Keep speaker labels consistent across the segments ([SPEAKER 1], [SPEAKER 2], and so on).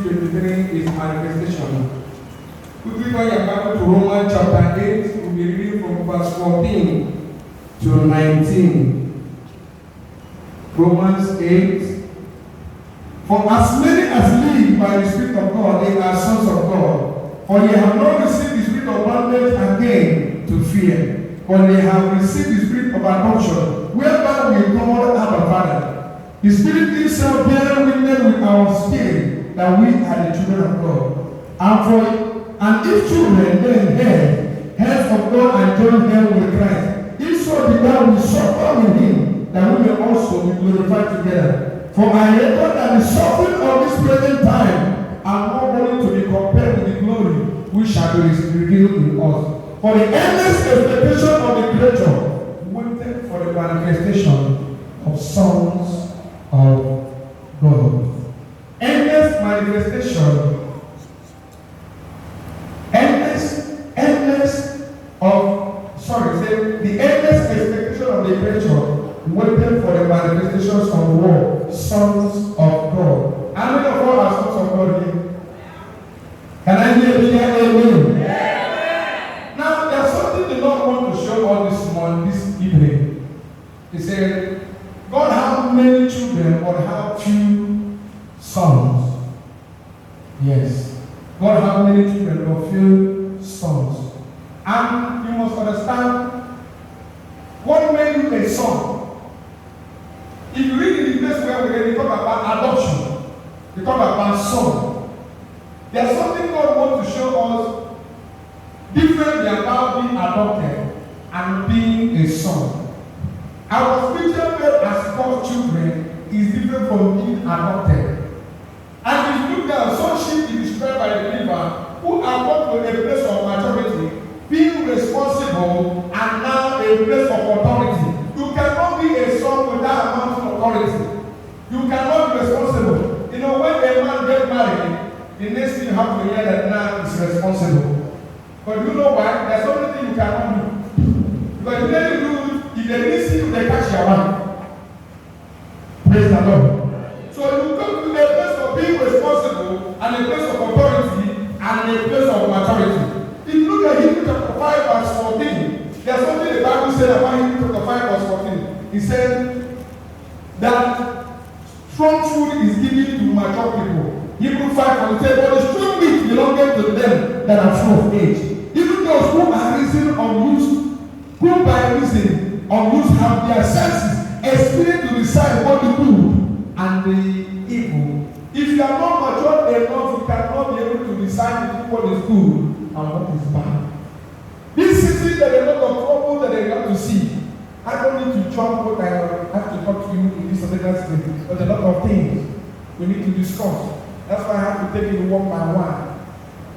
[SPEAKER 1] 2023 is manifestation. Quickly turn your Bible to Romans chapter 8. We'll be reading from verse 14 to 19. Romans 8. For as many as live by the Spirit of God, they are sons of God. For they have not received the spirit of bondage again to fear, but they have received the spirit of adoption, whereby we call Abba Father. The Spirit himself bearing witness with our spirit that we are the children of God. And if children, then heirs of God and joint heirs with Christ. If so be that we suffer with him, that we may also be glorified together. For I reckon that the suffering of this present time are more worthy to be compared with the glory which shall be revealed in us. For the endless expectation of the creature waited for the manifestation of sons of God. Endless manifestation. The endless expectation of the creature waiting for the manifestations of the world, sons of God. How many of all are sons of God here? Can I hear amen? Yeah. Now, there's something the Lord wants to show us this evening. He said, God have many children, but have few sons. Yes. God have many children, but few sons. And you must understand what made you a son. If you read in the place where we talk about adoption, we talk about son. There's something God wants to show us differently about being adopted and being a son. Our spiritual birth as God's children is different from being adopted. And if you look at sonship is described by the believer who are brought to a place of maturity, being responsible, and now a place of authority. You cannot be a son without amount of authority. You cannot be responsible. You know, when a man gets married, the next thing you have to hear that now is responsible. But you know why? There's only thing you cannot do. Because if they do, if they miss you, they catch your one. Praise the Lord. So you come to a place of being responsible, and a place of authority, and a place of maturity. If you look at Hebrews chapter 5 verse 14, there's something the Bible said about Hebrews chapter 5 verse 14. It said that strong food is given to mature people. Hebrews 5 said, but the strong meat belongeth to them that are full of age. Even those who are reason unused, who by reason unused have their senses experience to decide what the good and the evil. If you are not mature enough, you cannot be able to decide between what is good and what is bad. This season there are a lot of trouble that they have to see. I don't need to jump what I have to talk to you in this particular state, but a lot of things we need to discuss. That's why I have to take it one by one.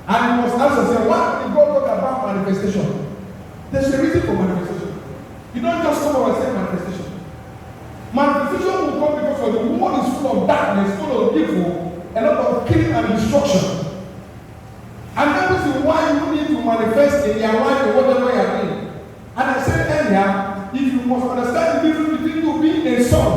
[SPEAKER 1] And you must ask yourself, why did God talk about manifestation? There's a reason for manifestation. You don't just come over and say manifestation. Manifestation will come because the world is full of darkness, full of evil, a lot of killing and destruction. And that is why you need to manifest in your life or whatever you are doing. And I said earlier, if you must understand the difference between you being a son.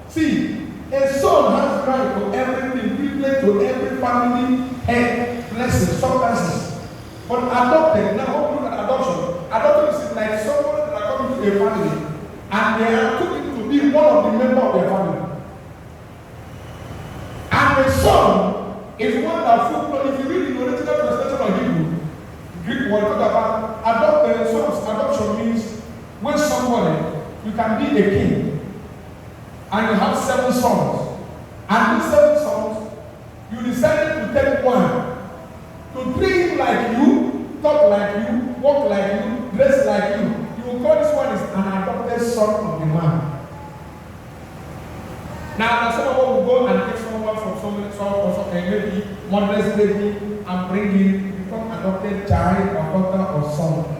[SPEAKER 1] See, a son has right to everything, privilege to every family and blessings, circumstances. But adopted, now look at adoption. Adoption is like someone that are coming to a family and they are taken to be one of the members of their family. And a son is one that full. If you read the original translation of Hebrew, Greek word talk about adoption means when somebody, you can be a king and you have 7 sons. And these 7 sons, you decided to take one to treat him like you, talk like you, walk like you, dress like you. You will call this one is an adopted son of the man. Now, some of us will go and take someone from somewhere, maybe motherless baby, and bring him, become adopted child or daughter or son.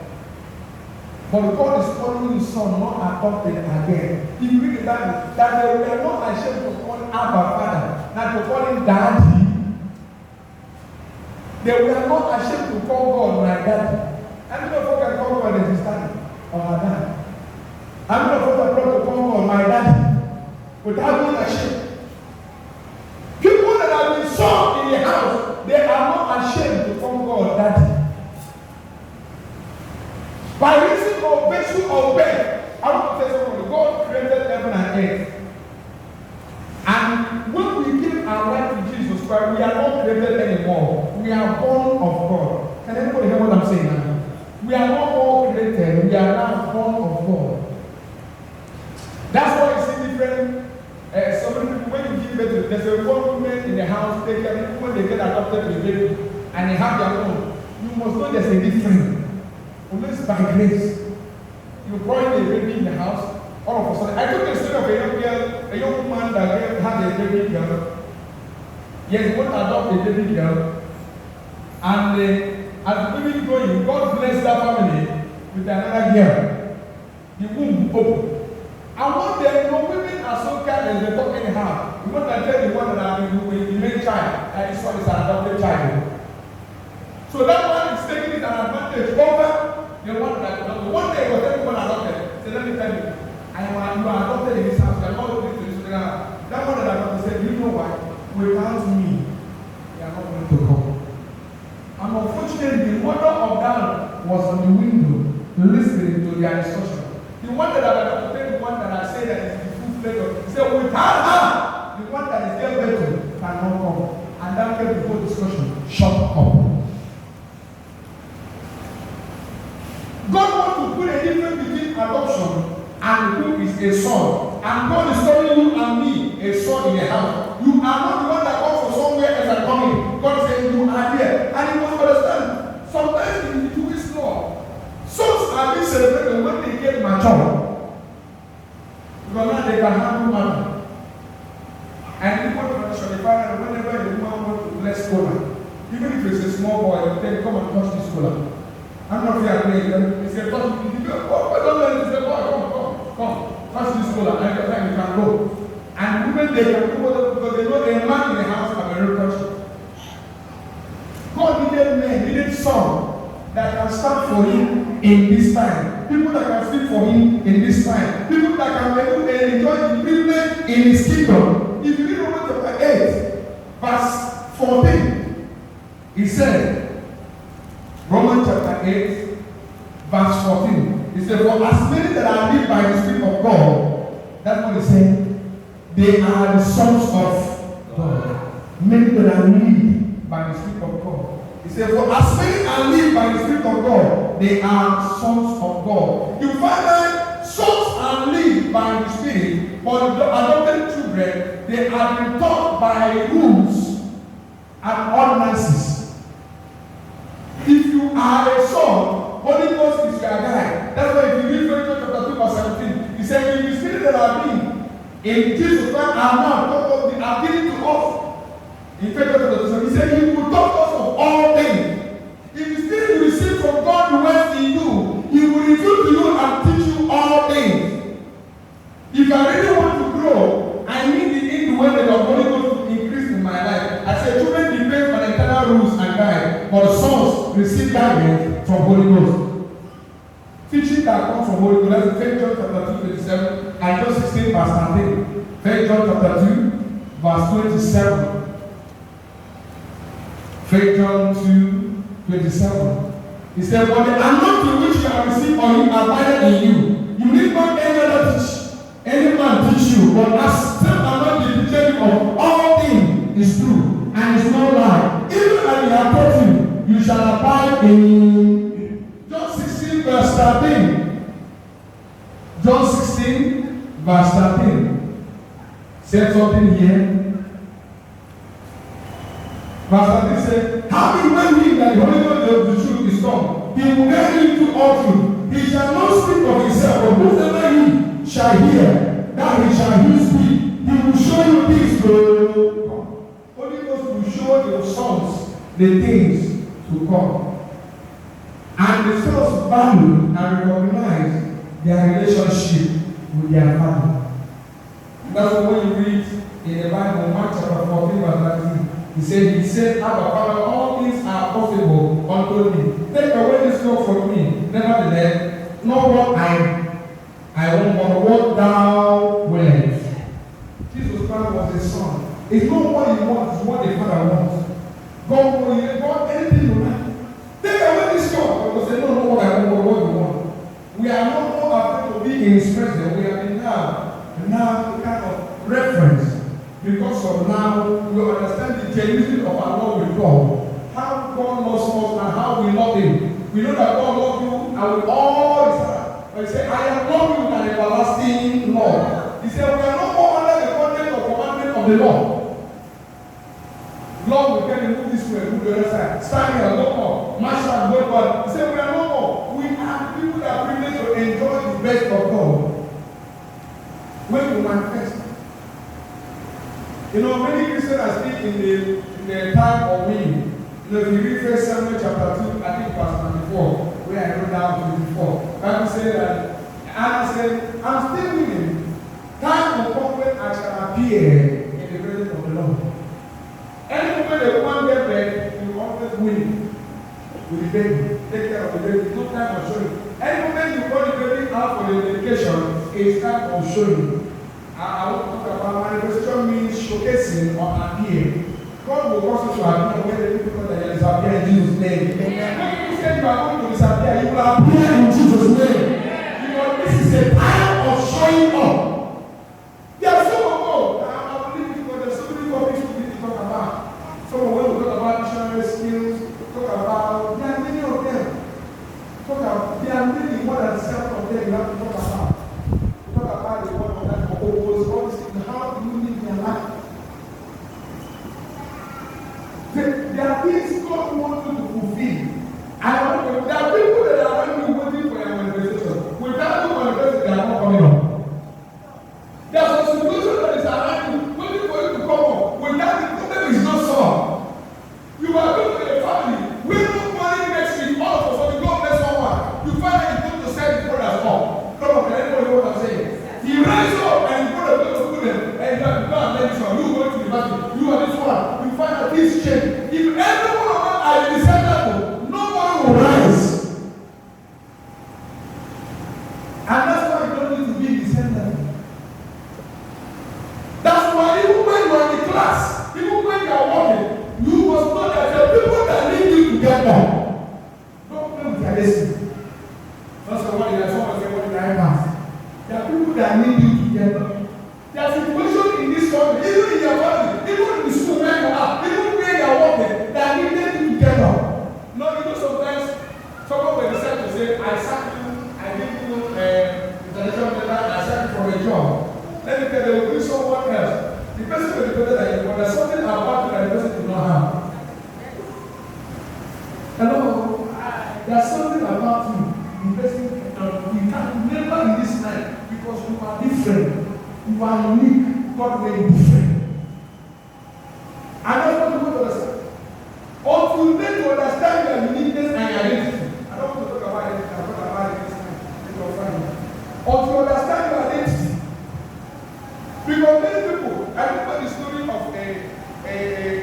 [SPEAKER 1] But God is calling his son not adopted again. If you read the Bible, that they were not ashamed to call him Abba Father, not to call him Daddy. They were not ashamed to call God my daddy. And you know, can call God as his daddy or her daddy. And you know, are brought to call God my daddy without being ashamed. People that have been sown in the house issue of birth. I want to tell someone, God created heaven and earth. And when we give our life to Jesus Christ, we are not created anymore. We are born of God. Can anybody hear what I'm saying now? We are not all created. We are now born of God. That's why you see different. So many people, when you give birth, there's a woman in the house, they can, when they get adopted with baby, and they have their own. You must know there's a difference. Unless by grace, you brought a baby in the house. All of a sudden, I took the story of a young girl, a young woman that had a baby girl. Yes, he wanted to adopt a baby girl, and as the baby growing, God blessed that family with another girl. The womb opened. And one day, women are so careless, they talk anyhow. You want to tell the one that the main child, and this one is an adopted child. So that one is taking it an advantage over the one that adopted. One day, whatever one adopted, say, let me tell you, you are adopted in this house, you are not going to this. That one that adopted said, you know why? Without me, you are not going to come. And unfortunately, the mother of that was on the window listening to their instruction. The one that I adopted, the one that I say that is the full flavor, he said, without her, the one that is there better cannot come. And that gave the whole discussion. Shut up. God wants to put a difference between adoption and who is a son. And God is telling you and me, a son in the house. You are not the one that comes from somewhere else and coming. God is saying you are here. And you must understand, sometimes in the Jewish law, sons are being celebrated when they get mature. Because now they can handle money. And people don't understand the fact that whenever a woman wants to bless cola, even if it's a small boy, they come and touch this cola. I'm not here playing them. He said, touch me. He said, oh, don't let it. He said, boy, come. Touch this cola. And every time you can go. And women, they can do whatever because they know a man in the house can be real touch. God needed men, needed some that can stand for him in this time. People that can speak for him in this time. People that can be able to enjoy the privilege in his kingdom. If you read Romans chapter 8, verse 14, he said, Romans chapter 8, verse 14, he said, for as many that are led by the Spirit of God, that's what he said, they are the sons of God. Many that are led by the Spirit of God. He said, for as many are led by the Spirit of God, they are sons of God. You find that sons are led by the Spirit, but the adopted children, they are been taught by rules and ordinances. If you are a son, Holy Ghost is your guide. That's why if you read 1 John chapter 2 verse 17, he said, if the Spirit that are being in Jesus Christ are now taught of the ability to us. In 1 John chapter 2, he said, he will talk us of all things. If the Spirit you receive from God dwells in you, he will reveal to you and teach you all things. If I really want to grow, I need the indwelling of Holy Ghost to increase in my life. I said, children depend on internal rules and guide, but sons receive guidance from Holy Ghost. Teaching that comes from Holy Ghost. That's 1 John chapter 2, 27, and John 16, verse 13. 1 John chapter 2, verse 27. 1 John 2, 27. He said, but the anointing which you have received on him abided in you. You need not any other teach. Any man teach you, but as still anointing the teaching of all things is true, and is no lie. Even as he has taught you, you shall abide in John 16, verse 13. John 16, verse 13. Said something here. Verse 13 said, having when he that the Holy Ghost of the truth is come, he will guide you into all truth. He shall not speak of himself, but whosoever he shall hear, that he shall hear speak. He will show you things to come. Holy Ghost will show your sons the things to come. And the sons value and recognize their relationship with their family. That's why when you read in the Bible, Mark chapter 14, verse 19, he said, Abba, Father, all things are possible unto me. Take away this yoke from me. Nevertheless, not what I want, but what thou wilt. Jesus Christ was his son. It's not what he wants, it's what the Father wants. God anything you want. Take away this yoke. Because they don't know what I want, but what you want. We are not more of our love with God, how God loves us and how we love Him. We know that God loves you and with all His heart. But He said, I am loving you with an everlasting love. He said, we are no more under the content or commandment of the law. Lord, we can move this way, move the other side. Stand here, no more. March out, go forward. He said, we are no more. We are people that are privileged to enjoy the best of God. When we manifest. You know, many Christians are still in the time of winning. You know, if you read 1 Samuel chapter 2, I think verse 24, where I wrote down 24. Bible said that Anna said, I'm still winning. Time will come when I shall appear in the presence of the Lord. Any moment the woman gets back, you will always win with the baby. Take care of the baby. No time for showing. Any moment you call the baby out for the dedication, it's time for showing. I want to talk about manifestation means showcasing or appearing. God will cause you to appear when the people that you disappear in Jesus' name. When you say you are going to disappear, you will appear in Jesus' name. Because this is a time of showing up. There are some of us, I believe because there are so many topics we need to talk about. Some of them will talk about missionary skills, talk about, there are many of them. There are many more than 7 of them you have to talk about. Talk about the one of that for all these things. How do you live your life? There are things God wants you to fulfill. And there are people that are already waiting for your manifestation. Without your manifestation, they are not coming up. There are some situations that is around you, waiting for you to come up. Without the problem is not solved. You are going to a family. When nobody next week, all of a sudden, God bless someone. You find that you're going to send the brothers up. Come on, can anybody know what I'm saying? He rises up and you go to school them and you go and learn this one. You go to the battle. You are this one. You find that things change. If every one of them are in the same level, nobody will rise. And that's why you don't need to be in the same level. That's why even when you are in the class, even when you are working, you must know that there are people that need you to get up. Don't play with your destiny. That's why when you are someone say what you are past. There are people that need you to get up. There are situations in this country, even in your family, even in the school where you are, even where you are working, that need you to get up. No, you know sometimes someone will decide to say, I sack you, I give you international letter, I sack you for a job. Let me tell you, they will do someone else. The person will be better than you, but there's something about you that the person do not have. Hello? There's something about you. The person you can never in this life because you are different. You are unique. God made you different. And that's what you want to understand. Until you need to understand your uniqueness and your identity. I don't want to talk about it. I'm talking about it this time. Until you understand your identity. Because many people, I remember the story of a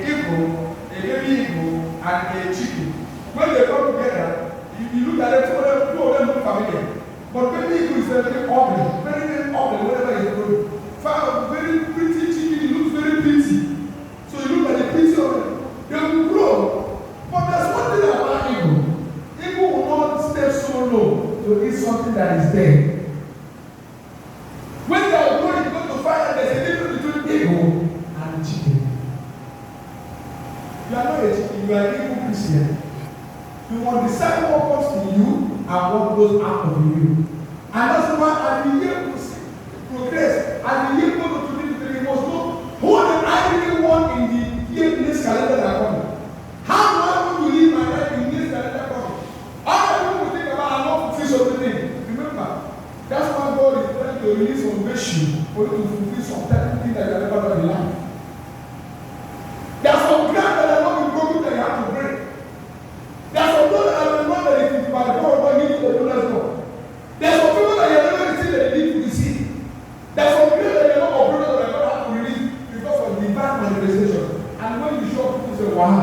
[SPEAKER 1] eagle, a baby eagle, and a chicken. When they come together, you look at them, two of them look familiar. But baby eagle is very ugly, very ugly, whatever he's doing. Found very pretty chicken, he looks very pretty. So you look at the pretty of them, they will grow. But there's one thing about eagle. Eagle will not step so low to eat something that is dead. When they are growing, you're going to find that there's a difference between eagle and chicken. You are not a chicken, you are an eagle Christian. You must decide what comes to you and what goes out of you. And that's why as the year progress, as the year goes to 2023, you must know who am I really want in the year next calendar that coming. How do I want to live my life in this calendar coming? All people think about I'm not fulfill something. Remember, that's why God is trying to release some virtue for you to fulfill some certain things that you have never done in life. There are some ground that are not been broken that you have to break. There are some doors that have been known that if you are the door of God, you need to open that door. There are some people that you have never received that you need to receive. There are some people that you are not operating that you have to release because of divine manifestation. And when you show up, people say, wow.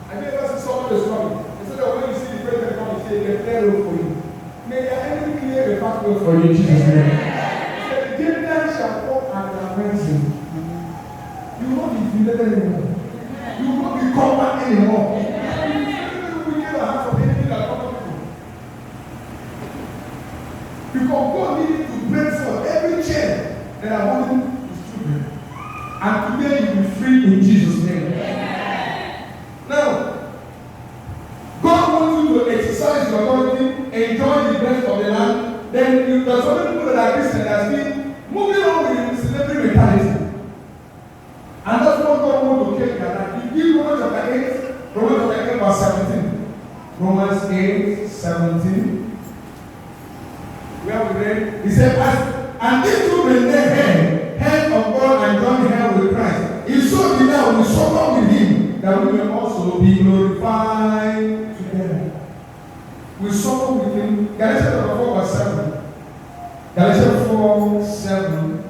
[SPEAKER 1] Have you ever seen someone that's coming? They say that when you see the president come, you say, they clear road for you. May your enemy clear the pathway for you in Jesus' name. The Gentiles shall come and lament you. You will not be defeated anymore. You will not be conquered anymore. Because God needed to break for every chain that are holding his children. And today you will be free in Jesus' name. enjoy the best of the land, then there's so many people that are Christian that are still moving on with slavery mentality. And that's what God wants to take their life. He gives Romans chapter 8, Romans chapter 8 verse 17. Romans 8, 17. Where we read, he said, and these two men then heard of God and joined hell with Christ. If so be now we suffer with him, that we may also be glorified together. We suffer with him. Galatians chapter 4 verse 7. Galatians 4, 7.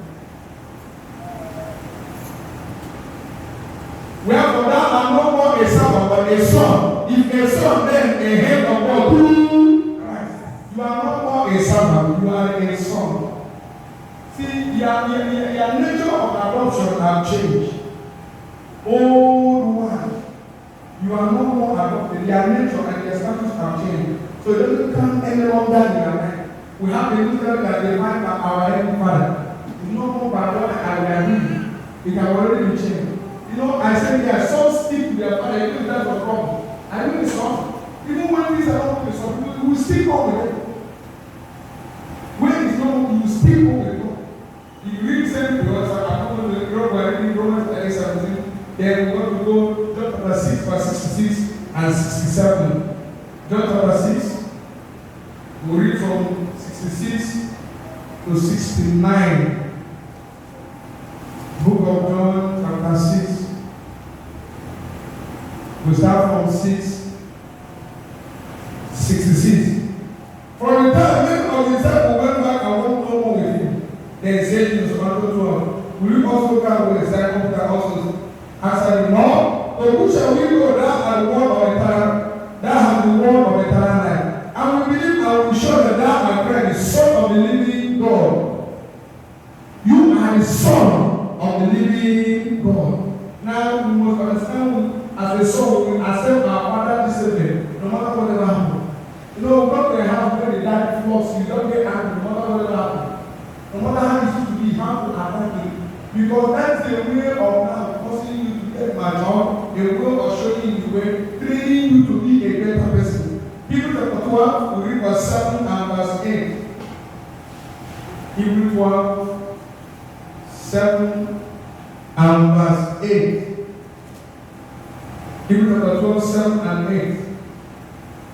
[SPEAKER 1] Wherefore thou art no more a servant, but a son. If a son, then a head of God through Christ. You are no more a servant, you are a son. See, your nature of adoption have changed. Old one. You are no more adopted. Your nature and your status have changed. So it doesn't come any longer in your life. We have the little that defined by our Heavenly Father. It's no more by what I will do. It can already be changed. You know, I said there, some stick to their father, even if that's a problem. I know it's not. Even when things are not with some people, we stick on with it. When it's not, you stick on with it. If you read the same because I'm going to read Romans 17, then we're going to go John chapter 6, verse 66 and 67. John chapter 6, we'll read from 66 to 69. Book of John chapter 6. We start from 66. For the time when our disciples went back and walked no more with him, then said Jesus unto them, will you also come with the disciples that also answered him, no? So who shall we go? Thou art the word of eternal, thou hast the word of eternal life. And we believe and we be sure that thou art Christ, the Son of the living God. You are the Son of the living God. Now we must understand as a son, we accept our father discipline, no matter whatever happens. You know, God can have when the dad flocks, you don't get angry, no matter whatever happens. No matter how it used to be, how to attack it. Because that's the way of now forcing you to get my job, the way of showing you the way, training you to be a better person. Hebrews chapter 12, we read verse 7 and verse 8. Hebrews 12, 7 and verse 8. Hebrews chapter 12, 7 and 8.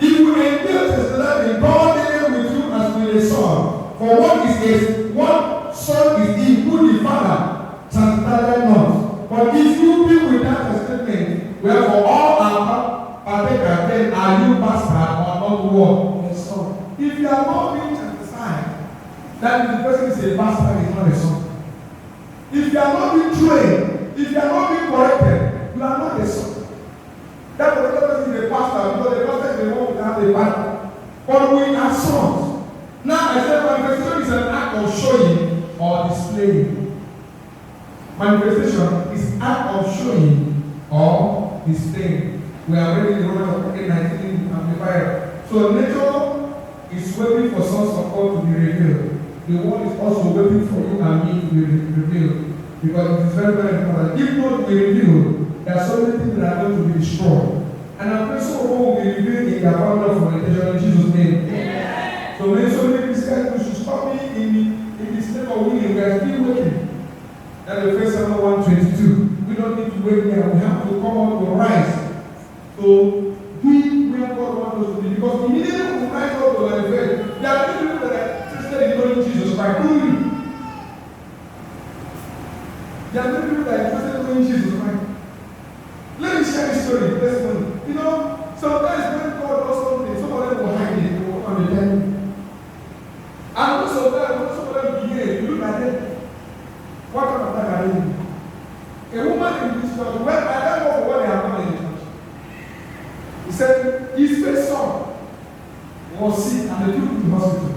[SPEAKER 1] If you endure to life in God dealing with you as with a son, for what son is he who the Father translated not? But if you be without a statement, wherefore all are partakers, then are you bastard or not what? A son. If you are not being justified, that the person is a bastard, is not a son. If you are not being trained, if you are not being corrected, you are not a son. That's what the person is a pastor, because the pastor is the one without a pastor. But we are sons. Now I said manifestation is an act of showing or displaying. Manifestation is an act of showing or displaying. We are reading the Romans 8:19 amplifier. So nature is waiting for sons of God to be revealed. The world is also waiting for you and me to be revealed. Because it is very, very important. If not be revealed, there are so many things that are going to be destroyed. And I'm praying so will be revealed in their family of fornication in Jesus' name. Yeah. So many Christians should stop me in the state of winning. We are still waiting. That's the first Samuel 1:22. We don't need to wait there. We have to come out to rise. So be where God wants us to be. Because immediately we rise up to our faith, there are many people that are interested in knowing Jesus Christ. Truly. There are many people that are interested in knowing Jesus Christ. Let me share this story. Testimony. You know, sometimes when God does something, some of them will hide it, they will come and tell me. And most of them, when some of them behave, you look at them. What kind of time are they in? A woman in this church, when I don't know what they have done in the church. He said his first son was sick and they took him to the hospital.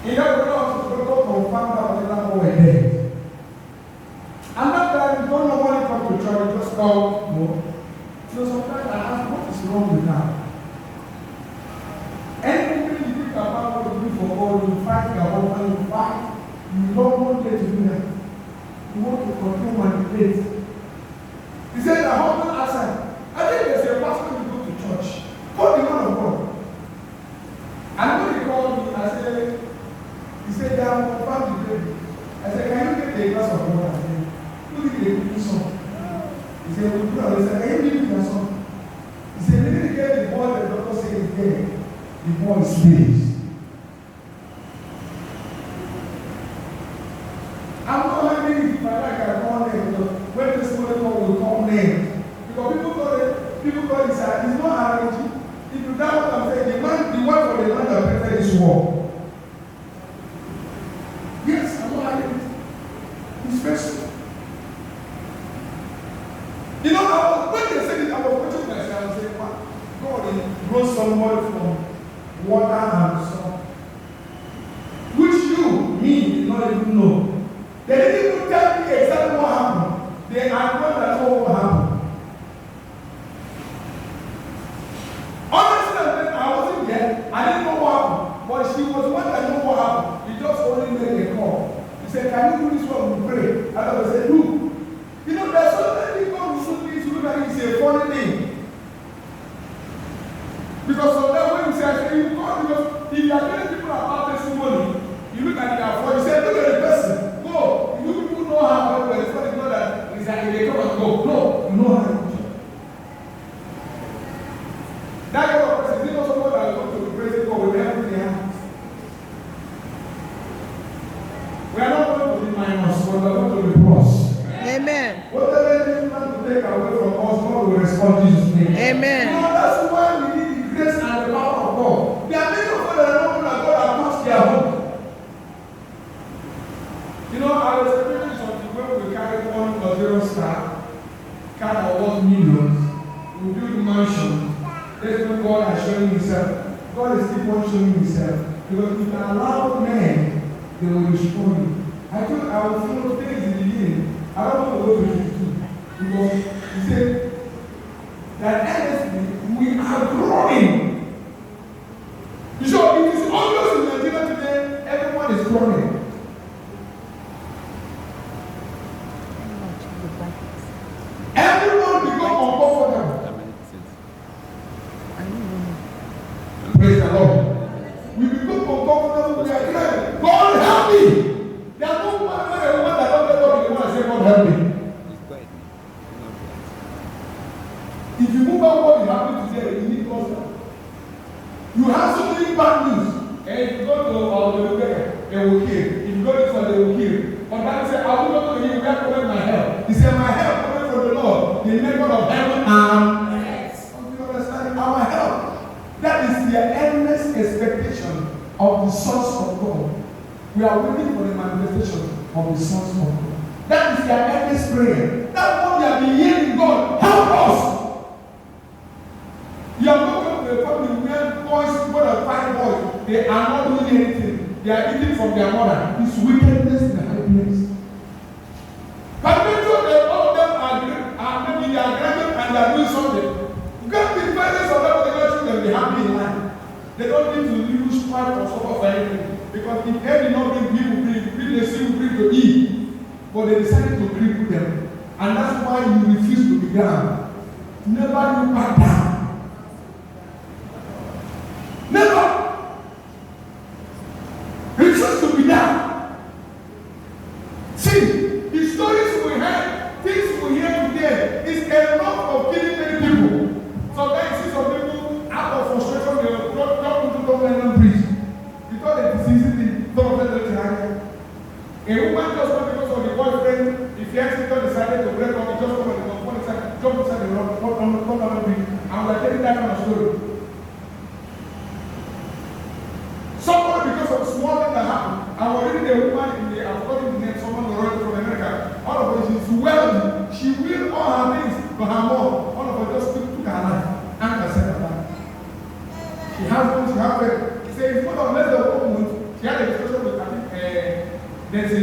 [SPEAKER 1] In that hospital, the doctor confirmed that the boy was dead. And that time, don't normally come to church, just come, no. So sometimes I ask, what is wrong with her? Anything you think about what to do for God, you fight your husband, you fight, you don't want to do that. You want to control manipulate. He said, the husband asked her, I think there's a pastor who go to church. Call the man of God. his days. I'm not having it if I like I call names. When this morning will call names. Because people call it it's not arranged. If you doubt what I'm saying, the word for the man that prepared this war. Yes, I'm not having it. It's special. You know, when they said it, I was watching myself and saying, wow, God brought somebody from water and sun. Which me, did not even know. They didn't even tell me exactly what happened. They are not that what happened. Honestly, I wasn't there. I didn't know what happened. But she was one that knew what happened. He just only made a call. He said, can you do this one? We pray. And I said, do. You know, there's so many people who should be to look at it, it's a funny thing. Because sometimes when you say, I say, because if you are telling people about testimony, you look at their phone, you say, look at the person. Go. You people know how well it's not that it's like they come and go. No, you know how to do it. That kind of person, you know someone that will go to praise God with everything they have. We are not going to be minus, but we are going to be plus.
[SPEAKER 2] Amen.
[SPEAKER 1] Whatever you want to take away from us, God will respond in Jesus' name.
[SPEAKER 2] Amen.
[SPEAKER 1] You know, that's why we need the grace and the power of God. There are many of us that are not that God has touched their home. You know, I was experiencing something when we carry 1 star, car that worth millions, we build a mansion. That's when God has shown himself. God is still on showing himself. Because if you allow men, they will destroy you. I thought I was follow things in the beginning. I don't know what to do. Because he said that honestly, we are growing. You know, it is obvious in Nigeria today, everyone is growing. Everyone become uncomfortable. Praise the Lord. We become uncomfortable. We are crying, God help me. There are no man or woman that don't let God be the one and say, God help me. If you move out what is happening today, you need God. You have so many bad news. And if you go to they will kill. If you go to this one, they will kill. But God said, I will not go to you, where cometh my help? He said, my help cometh from the Lord, the maker of heaven and earth. Don't you understand? Our help. That is the endless expectation of the sons of God. We are waiting for the manifestation of the sons of God. That is their endless prayer. That's what they have been hearing God. Help us. You are not going to a family where boys, more than 5 boys, they are not doing anything. They are eating from their mother. It's wickedness in the high place. But make sure that all of them are maybe they are graduate and they are doing something. You can't be parents of them, they don't show them be happy in life. They don't need to use fight or suffer for anything. Because if they did not bring people, they still bring to eat. But they decided to cripple them. And that's why you refuse to be down. Never look back down. Never refuse to be down. See, the stories we heard, things we hear today, is enough of killing many people. Sometimes you see some people out of frustration, they will drop into government prison. Because they disease the a woman just went because of the boyfriend, if the ex-husband decided to break up, he just come and jump inside the rock, and we are telling that kind of story. Somebody, because of a small thing that happened, and we're reading a woman in the, I'm calling the name, someone from America, all of her, she's wealthy, she will all her things to her mom, all of her just took her life, and herself her life. She has one, she has one. He said, it's not unless the woman, she had a discussion with, I think, there's this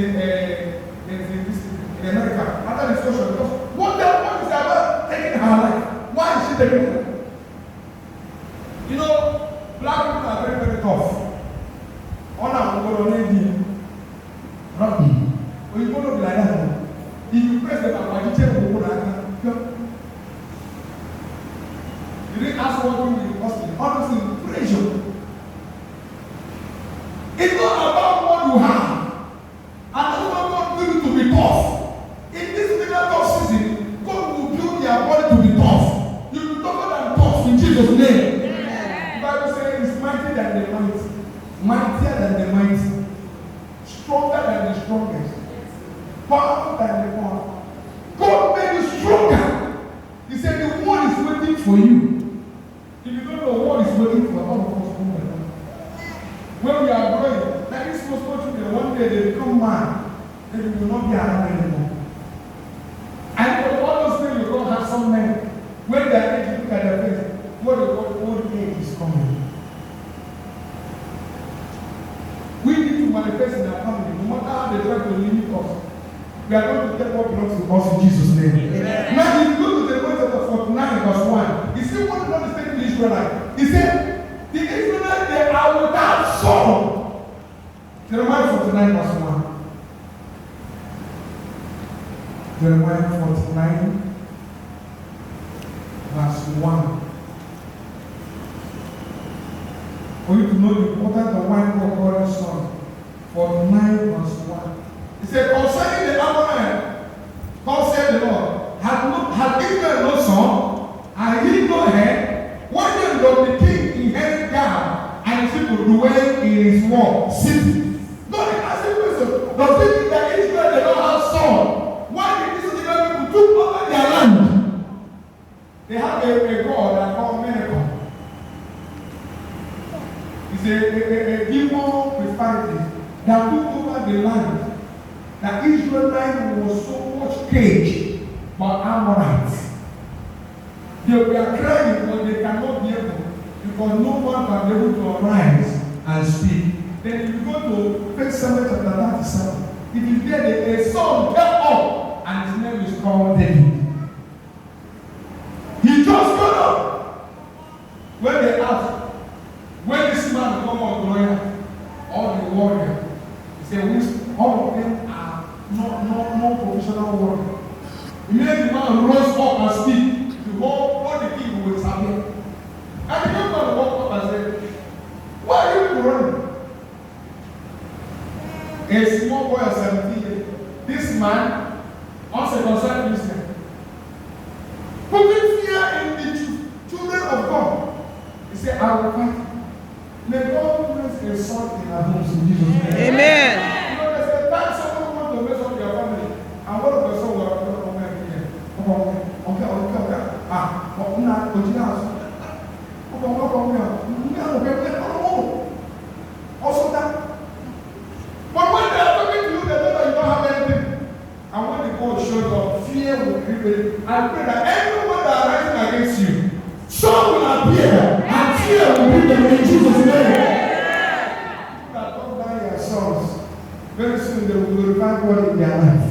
[SPEAKER 1] in America, after discussion, because what is about taking her life? Why is she taking her life? You know, black people are very, very tough. On our own, Rocky. When you go to Blana, if you press the button, you check the you didn't ask what you will cost you. Honestly, pressure. It's not about what you have. And that's why God build you to be tough. In this middle tough season, God will build your body to be tough. You will be tougher than tough in Jesus' name. The Bible says it's mighty than the mightier than the mighty, stronger than the strongest, powerful than the powerful. God made you stronger. He said the one is waiting for you. If you don't know what is waiting for all of us, when we are growing, like this was supposed to be one day they become man, then we will not be around anymore. And for all those things you don't have some men, when they are age, look at their face, what they call old age is coming. We need to manifest in our family, no matter how they try to limit us. We are going to take what belongs to us in Jesus' name. Amen. Now, if you go to the verse of 49, verse 1, you see what God is saying to the Israelites. He said, the Israelites, they are without sorrow. Jeremiah 49, verse 1. Jeremiah 49, verse 1. For you to know the importance of wine for God's son. 49, verse 1. He said, concerning the Ammonite, God said the Lord, had Israel no son, and he no head, why then does the king inherit God and his people dwell in his wall city? No, they ask the question, does it mean that Israel did not have son? Why did this Israel people took over their land? They have a God that called Menachem. It's a demon principality that took over the land. That Israelite was so much caged by Ammonites. They were crying, but they cannot be able, because no one can be able to arise and speak. Then if you go to 1 Samuel chapter 37, it is there that a son came up, and his name is called David. He just got up. When they asked, when this man come on glory, all the warrior, he said, all of them are no professional warrior. Immediately the man rose up and speak. The whole the king will disappear. And the young man walked up and said, why are you people running? A small boy of 17 years. This man, uncircumcised Christian, putting fear in the children of God. He said, I will fight. May God place a son in our homes in Jesus' name. Amen. You know, there's a time someone wants to mess up your family, and one of the sons will come here. Okay. Ah, but now, but you know, also that. But when they are talking to you, they know that you don't have anything. And when the God shows up, fear will creep in. I pray that everyone that are rising against you, some will appear, and fear will creep in Jesus' name. People that don't buy their sons, very soon they will glorify God in their life.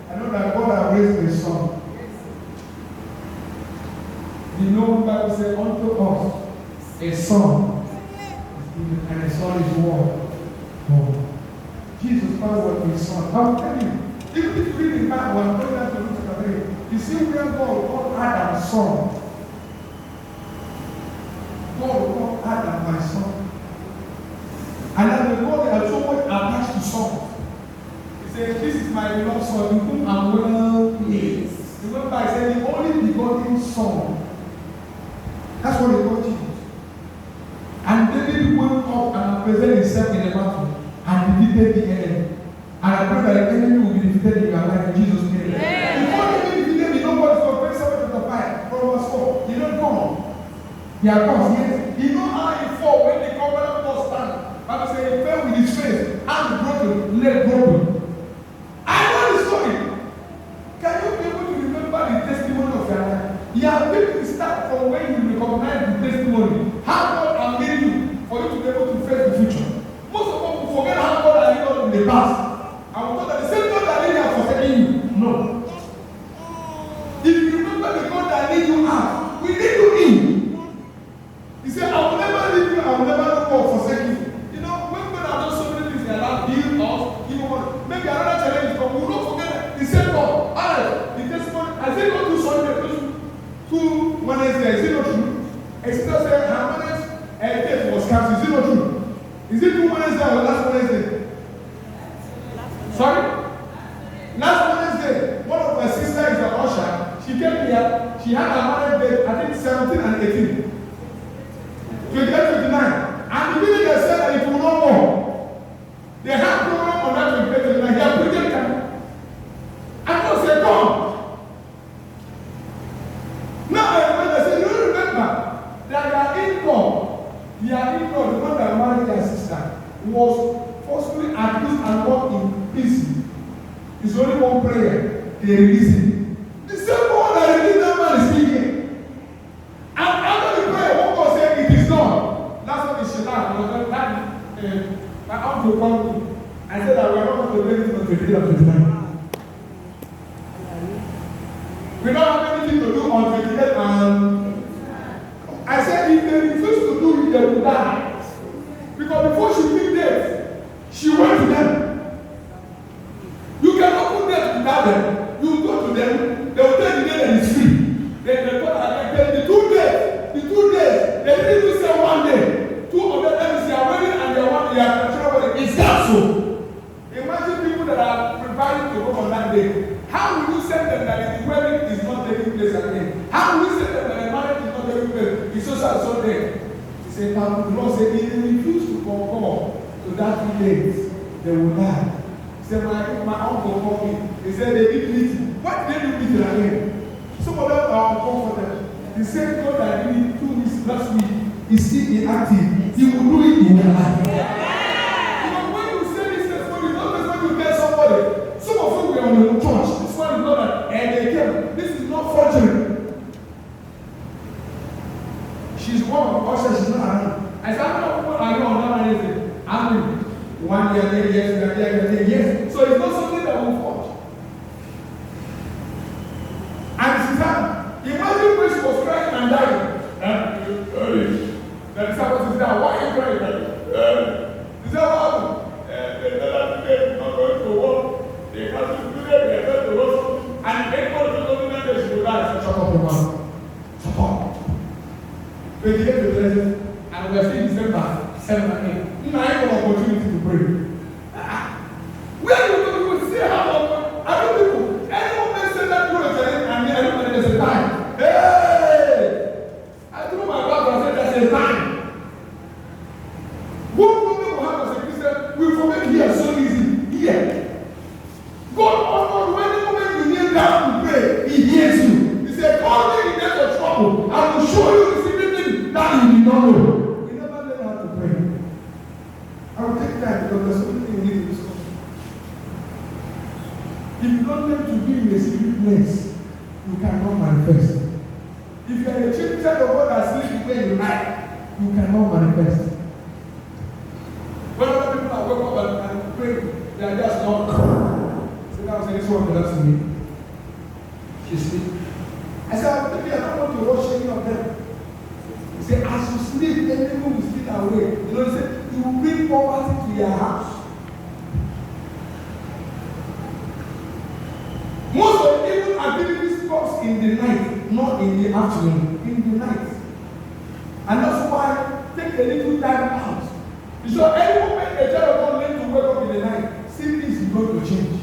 [SPEAKER 1] I know that God has raised a son. You know what the Bible says, unto us a son is given, and a son is born. Oh. Jesus Christ was his son. I'm telling you, even if you read the Bible, I'm going down to Luke chapter 3, you see where God called Adam son. God called Adam my son. And then the God had so much attached to sons. He said, this is my beloved son, in whom I'm well pleased. Remember, I said, the only begotten son. That's what they call Jesus. And David went up and presented himself in the battle and defeated the enemy. And I pray that the enemy will be defeated in your life in Jesus' name. Before the enemy defeated, you know what is called 27 chapter 5 from verse 4. He don't come. He are gone, yes. You know how he fought when the covenant was stand. Bible says he fell with his face, hand broken, leg broken. I know the story. Can you be able to remember the testimony of your life? You have people to start from when you recognize the testimony. How God has made you for you to be able to face the future. Most of us forget how God has made us in the past. And we thought that the same God that lead you has forsaken you. No. If you remember the God that lead you out, we need you in. He said, I will never leave you, I will never forsake you. You know, when God has done so many things in our life, heal us, even one, maybe another challenge come, we will not forget the same God. Alright, the testimony, I say go to Sunday, 2 Wednesday, is it not true? Exodus said, Harmonious date was cancelled, is it not true? Is it 2 Wednesday or last Wednesday? Sorry? Last Wednesday, one of my sisters is an usher. She came here, she had her marriage date, I think 17 and 18. 28, 29. And the minute they said that it will not was forcefully accused and locked in prison. It's only one prayer. They release him. The same one that released that man is still here. And after the prayer, one God said, it is done. That's what the Shaitan was my uncle called me. I said that we are not going to bring it on 28 or 29. We don't have anything to do on 28 and I said if they refuse to do it, they will die. Because before she picked death, she went to them. You cannot put death without them. You go to them, they will tell you that it's free. Then they thought that the 2 days, they didn't even say 1 day. 2 of them say are wedding and they want their cultural wedding. It's not so. Imagine people that are preparing to go on that day. How will you send them that the wedding is not taking place again? How will you send them that the marriage is not taking place? It's so day. He said, the Lord said, if they refuse to conform to that 2 days, they will die. He said, my uncle called me. He said, they did meeting. What did they do meeting again? Some of them are uncomfortable. The same God that did it 2 weeks last week is still inactive. He will do it in your life. Because when you say this testimony, not just when you tell somebody. Some of you were on the church. This one is not that, and they came. This is not fortunate. She's one of us, she's not around. I said, how many people are you on that one? I'm 1 year, yes. So it's not something that will forge. And she said, imagine when she was crying and dying. The disciples said, why are you crying? He said, well, they're not going to work. They have to do that, they are going to work. And anybody who doesn't know they should die. Shut up, your man. Shut up. We get to the present, and we are still in December 7 and 8. You know, I have an opportunity to pray. Where do you see how I don't people? Anyone may say that you are telling, and I don't know there's a time. Hey! I told my brother, I said there's a time. One problem we have as a Christian, we forget here so easy. Here. God, when the moment you kneel down to pray, He hears you. He said, call me in days of trouble. I will show you the secret thing that you did not know. We never learn how to pray. I will take time because there's something you need to discuss. If you don't learn to be in a secret place, you cannot manifest. If you are a child of God that sleeps where you like, you cannot manifest. When other people are woke up and praying, they are just not. So now say, this one belongs to me. She sleep. I said, maybe I don't want to rush any of them. He said, as you sleep, everyone will sleep away. You know, he said, you will bring poverty to your house. Most of the evil activities comes in the night, not in the afternoon, in the night. And that's why take a little time out. So any moment a child of God learns to wake up in the night, simply is going to change.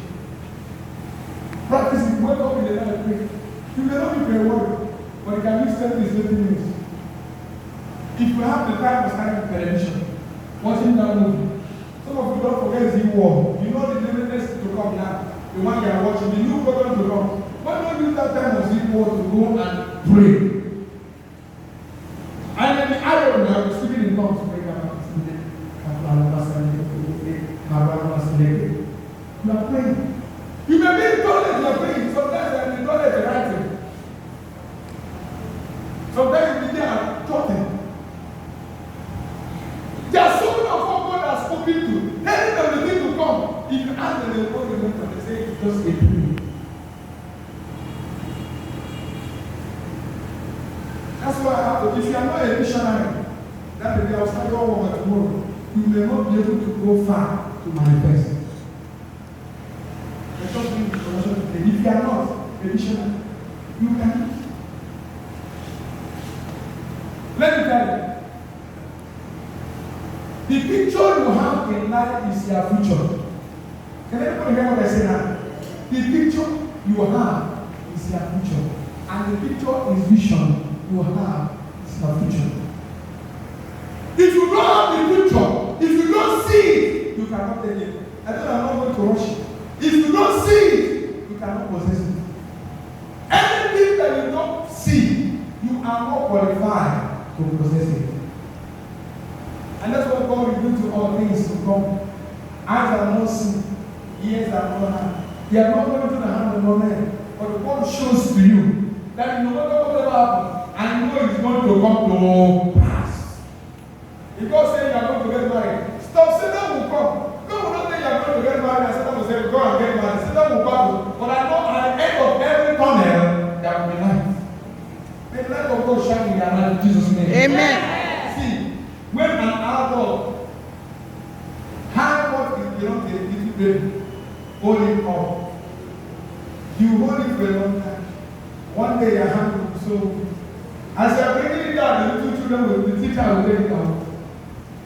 [SPEAKER 1] Practice it, wake up in the night and pray. You may not be very worried, but you can use 10 minutes, 20 minutes. If you have the time of standing television, watching that movie, some of you don't forget the war. You know the deliverance to come now. The one you are watching, the new program to come. Why don't you use that time of sleep war to go and pray? And then the iron now is speaking in tongues. You are praying. You may be in the toilet, you are praying. Sometimes you are in the toilet writing. Sometimes you be there talking. There are so many of what God has spoken to. Telling them the thing to come. If you ask them, they will go to them and they say it's just a dream. That's why I have to. If you are not a missionary, that the day I will start your work tomorrow, you may not be able to go far to manifest. If you are not a missionary, you cannot. Let me tell you. The picture you have in life is your future. Can everybody hear what I say now? The picture you have is your future. And the picture is vision you have is your future. If you don't have the picture, if you don't see it, you cannot take it. I don't know, I'm not going to rush it. If you don't see it, you cannot possess it. Anything that you don't see, you are not qualified to possess it. And that's what God revealed to all things to come. Eyes are not seen, ears are not heard. They are not going to the hand of no man. But God shows to you that no matter whatever happens, I know it's going to come to pass. If God says you are going to get married, stop, Satan will come. God will not say you are going to get married, and Satan will say, go and get married. Satan will come. But I know at the end of every tunnel, there will be light. May the light of God shine in your life in Jesus' name.
[SPEAKER 2] Amen.
[SPEAKER 1] See, when an adult has what is belongs to a little baby, hold it up. You hold it for a long time. One day your hand will be so weak. As you are bringing it down, the little children will, the teacher will take it out.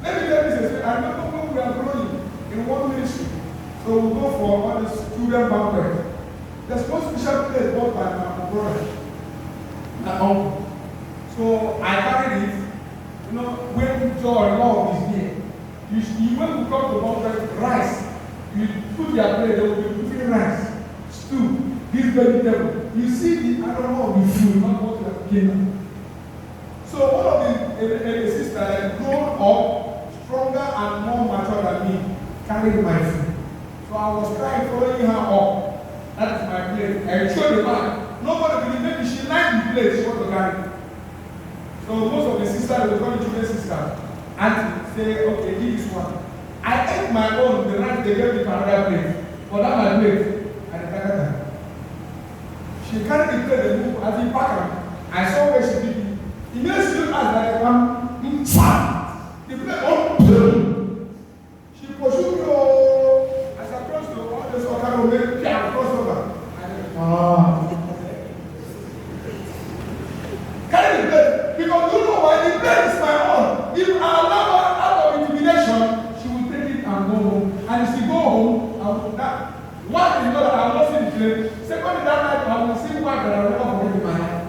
[SPEAKER 1] Let me tell you this, I remember when we are growing in one ministry. So we go for all the student banquet. There's one special place bought by my brother, my uncle. So I carried it. You know, when joy, love is here. When we come to banquet, rice, you put your plate, they will be putting rice, stew. This vegetable, you see the aroma of the food, not what you have given. So one of the sisters grown up, stronger and more mature than me, carried my food. So I was trying following her up. That is my plate. I showed the man. Nobody believed maybe she liked the plate she wanted to carry. So most of the sisters, we call the children's sisters, and say, okay, this is one. I ate my own, the rice they gave me to another plate. But that my plate, and the carried. She carried the plate and moved as he packed her. I saw where she did it. Immediately she looked at like I'm fat. The plate on she pursued me as I crossed the all this other road, maybe I crossed over. Carry the plate. Because you know why the plate is my own. If I allow her out of intimidation, she will take it and go home. And if she go home, I will that. One is not I will not see the plate. Second, that night I will see what that I will not forget in my heart.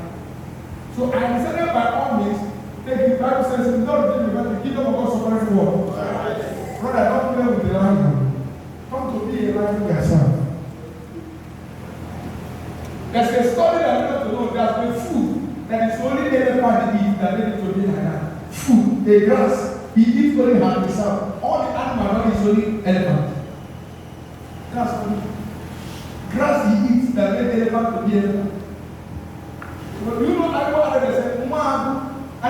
[SPEAKER 1] So I decided by all means, take the Bible says, in order to the kingdom of God suffering for. Brother, don't play with the lion. Come to be a lion yourself. There's a story that we have to know. There's been food that is only elephant eat that they need to be like that. Food, the grass, he eats only himself. All the animal is only elephant. That's only. Grass he eats that made the elephant to be elephant. But you know, I go out and say, I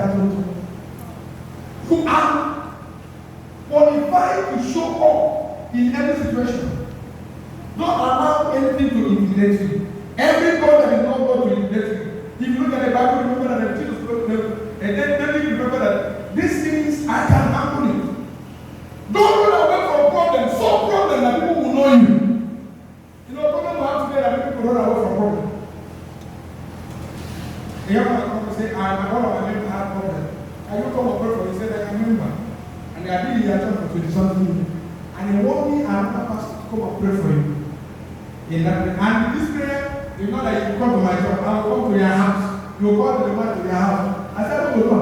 [SPEAKER 1] don't know. Who are qualified to show up in every situation. Don't allow anything to intimidate you. Every God that is not God to intimidate you. If you look at the Bible, remember that Jesus spoke to them, and then David remember that these things I can handle it. Don't run away from problems. Solve problems that people will know you. You know, problem we have today that people run away from problems. The young man come and say, one of my members had a problem. I you come and pray for him? He said, I can remember. And I did it for 20 something. And he wanted me and another pastor to come and pray for him. And this prayer, you know that you come to my job, I will come to your house. You will call the man to your house. I said, oh, no.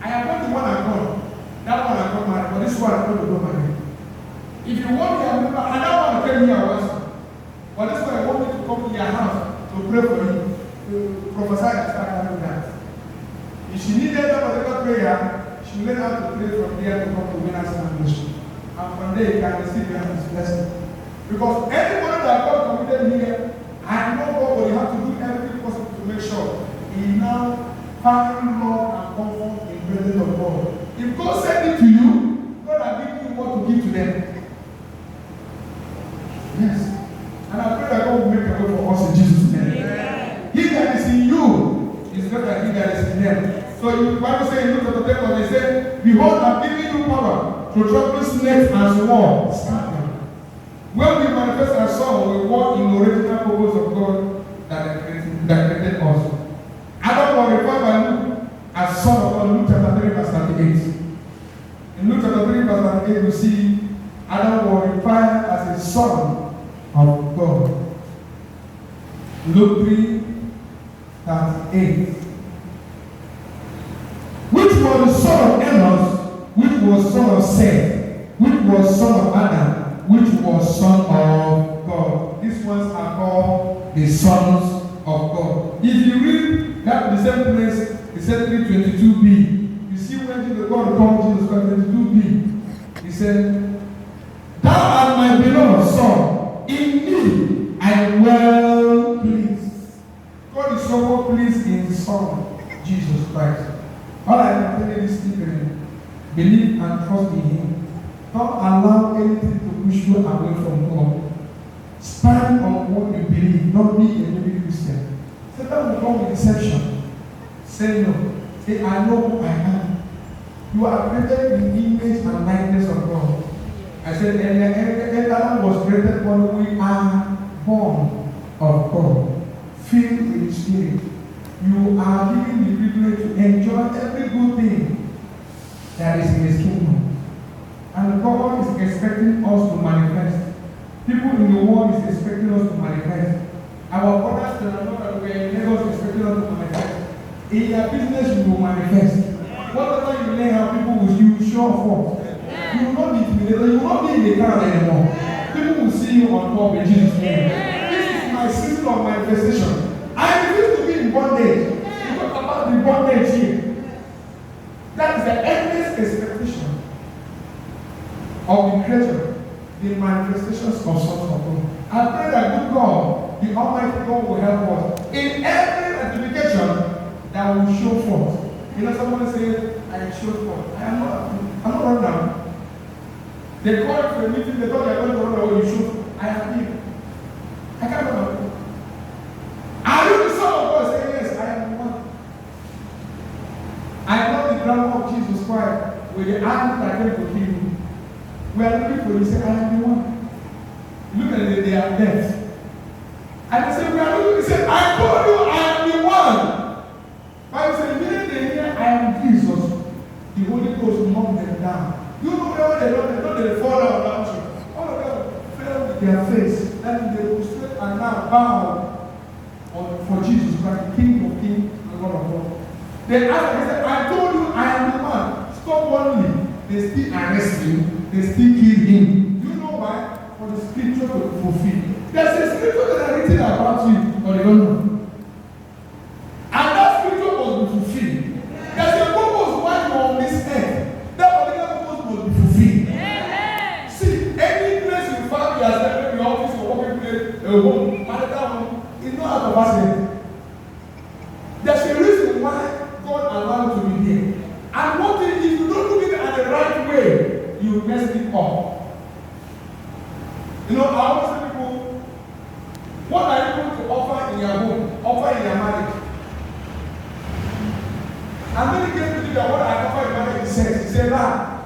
[SPEAKER 1] I am going to one and gone. That one I got married, but this one I going to go married. If you want me, I remember, and that one came here also. But this one I want me to come to your house to pray for you. To prophesy and start having that. If she needed that particular prayer, she learned how to pray from there to come to winners and mission. And from there you can receive your blessing. Because anybody that God committed here, I know God, but you have to do everything possible to make sure he now find love and comfort in the presence of God. If God sent it to you, God has given you what to give to them. Yes. And I pray that God will make a way for us in Jesus' name. Amen. He that is in you is better than he that is in them. So the Bible says in Luke chapter 10, they say, behold, I'm giving you power to trample snakes and swords. When we manifest our soul, we walk in the original purpose of God that created us. Adam was referred by Luke as son of God, Luke chapter 3, verse 38. In Luke chapter 3, verse 38, we see Adam was referred as a son of God. Luke 3, verse 8. Which was the son of Enos, which was son of Seth, which was son of Adam, which was son of God. These ones are called the sons of God. If you read that the same place, he said 3:22b. You see when Jesus God called Jesus 22b. He said, "Thou art my beloved son, in me I am well pleased." God is so well pleased in his Son, Jesus Christ. All I can tell you this evening, believe and trust in him. Don't allow anything to push you away from God. Stand on what you believe, not be a baby Christian. Satan will come with deception. Say no. Say, I know who I am. You are created in the image and likeness of God. I said, and Adam was created when we are born of God, filled with the Spirit. You are given the privilege to enjoy every good thing that is in his kingdom. And God is expecting us to manifest. People in the world is expecting us to manifest. Our brothers and our were in Lagos expecting us to manifest. In your business, you will manifest. Whatever you learn how people will show off. You will not be intimidated. You will not be in the crowd anymore. People will see you on top in Jesus' name. This is my season of manifestation. I refuse to be in bondage. We talk about the bondage here. That is the endless expectation of the creature, the manifestations of sons of God. I pray that good God, the Almighty God, will help us in every rectification that will show forth. You know, someone say, I showed forth. I'm not run down. They called for a meeting, they thought they were going to run away. You should. I am here. I can't run away. Are you the Son of God? Say, yes, I am the one. I am not the drama of Jesus Christ with the army that came to kill you. We are looking for you. Say, I am the one. Look at it, they are dead. And they say, we are looking. He said, I told you I am the one. Bible says, immediately they hear, I am Jesus. The Holy Ghost knocked them down. You know where they know they fall down without you. All of them fell with their face. Then they will straight and now bow for Jesus Christ, King of Kings and Lord of Lords. They asked, they said, I told you I am the man. Stop worrying. They still arrest him. They still kill him. Do you know why? For the scripture to fulfill. There's a scripture that are written about you, or they don't know. And that scripture must be fulfilled. There's a purpose why you are on this earth. That particular purpose must be fulfilled. Yeah. See, any place you find yourself, your office, your working place, a home, marital home, it's not out of accident. There's a reason why God allowed you to be here. And one thing, if you don't do it at the right way, you mess it up. You know, I always tell people, what are you going to offer in your home, offer in your marriage? And many people believe that what I offer in marriage is sex. He said, nah.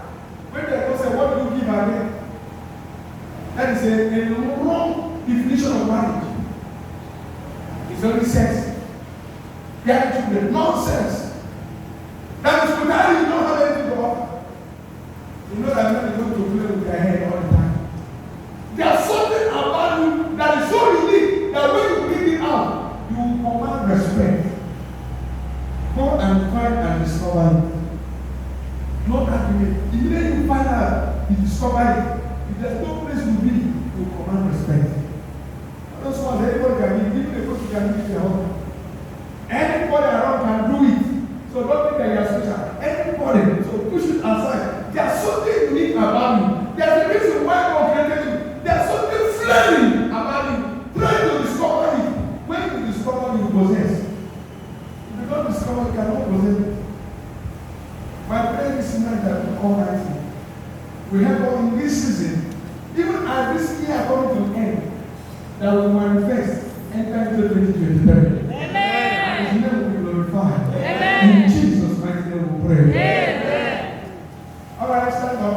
[SPEAKER 1] When they go say, what do you give again? That is a wrong definition of marriage. It's only sex. They are children, nonsense. That is without you don't have anything to offer. You know that men are going to play with their head all the time. There's something about you that is so unique that when you bring it out, you will command respect. Go and find and discover it. Not that way. Immediately you find out, you discover it. If there's no place to be, you will command respect. That's why everybody can be, even the person can be their husband. Anybody around can do it. So don't think that you are special. Anybody. So push it aside. There's something unique about you. There's a reason why God created you. There's something flaming about you. Try to discover it. When you discover, you possess. If you don't discover, you cannot possess it. My prayer is tonight that we all right here. We have all in this season, even as this year coming to end, that will manifest enter into 2023. And his name will be glorified. In Jesus' mighty name we pray. All right, stand up.